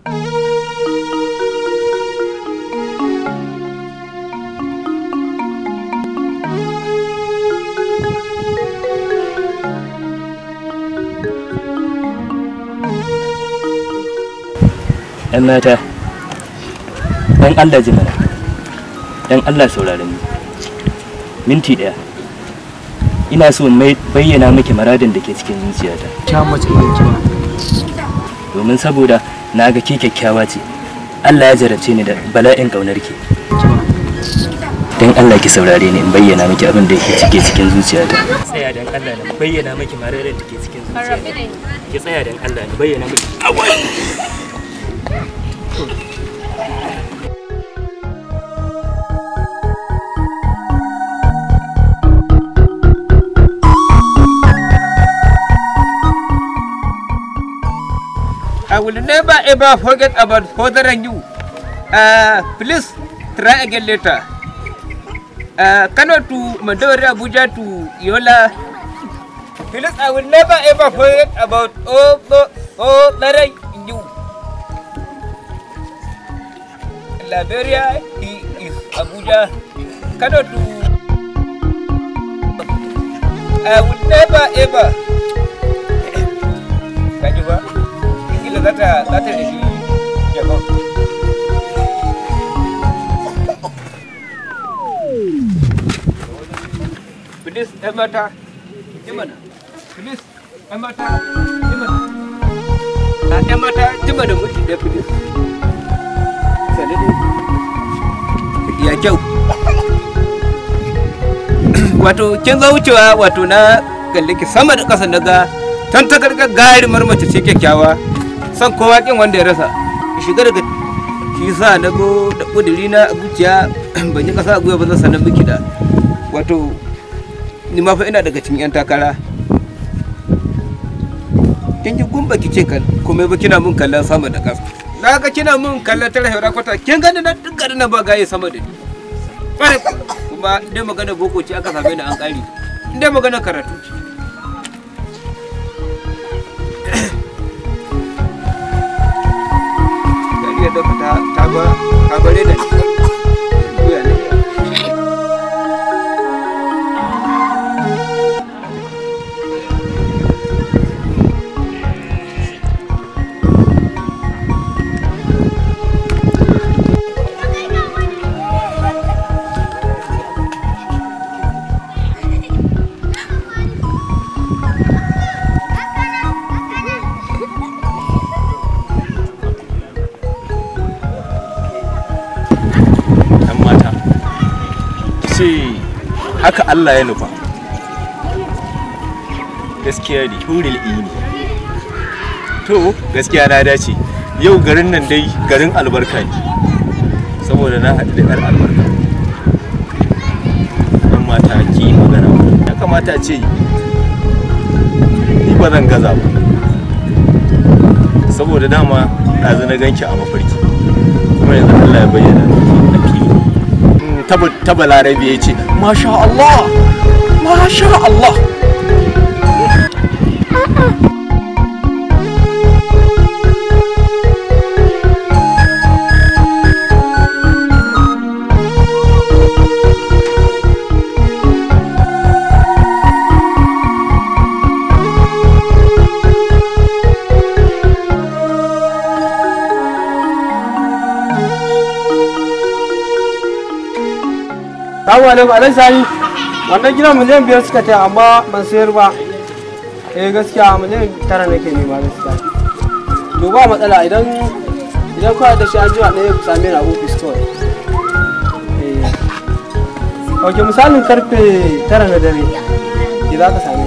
‘Yan mata, ‘yan Allah ji mana, ‘yan Allah saurare ni. Minti ɗaya, ina so mai bayyana miki maradin da ke cikin zuciyata. Kya mace irin ki ba. Domin saboda na ga ke kyakkyawa ce, Allah ya jarabce ni da bala'in ƙaunar ki. Dan Allah ki saurare ni in bayyana miki abin da yake cikin zuciyata. Tsaya dan Allah na bayyana miki maradin da ke cikin zuciyata. Ki tsaya dan Allah na bayyana miki. I will never ever forget about father and you. Please try again later. Kano to Mandori, Abuja to Yola. Please, I will never ever forget about father and you. Liberia is Abuja. Kano to I will never ever. Can you Zata da shi jama'a. Please, mata, jimana. Please, mata, jimana. Mata, jimana mutu da please. Sanadi. Ya kyau. Wato kin zo wucewa wato na kalle ki sama da ƙasa naga tantakar gari marmace ce kyakkyawa. San kowa kin wanda ya rasa shiga daga shi sa na go da kudiri na zuciya ban yi kasa guya ba zan sanar miki da wato ni ma fa ina daga cikin yan takara kin ji gumba kice kan kuma ba kina mun kallon sama da kasa na ga kina mun kallon tare haura kwata kin gani na dukkan na ba gaye sama da ni kuma dai magana boko ce aka same ni an kare dai magana karatu ce ta bare da haka Allah ya nufa gaskiya ne huril ini to gaskiya na dace yau garin nan dai garin albarka ne saboda na haɗu da ɗan albarka ɗan mata ki magana ya kamata ce ni ba zan gaza ba saboda dama ɗazu na ganki a mafarki kuma yanzu Allah ya bayyana a fili ta balarabe ya ce masha Allah masha Allah Assalamu alaikum Alhaji Sani. Wannan gidan miliyan 5 suka taya amma ban sayar ba. Gaskiya miliyan 9 nake nema gaskiya. To ba matsala idan ka da shi an jiwa ɗaya ku same ni a office store. Ok misalin karfe 9 na dare. Ki za ka same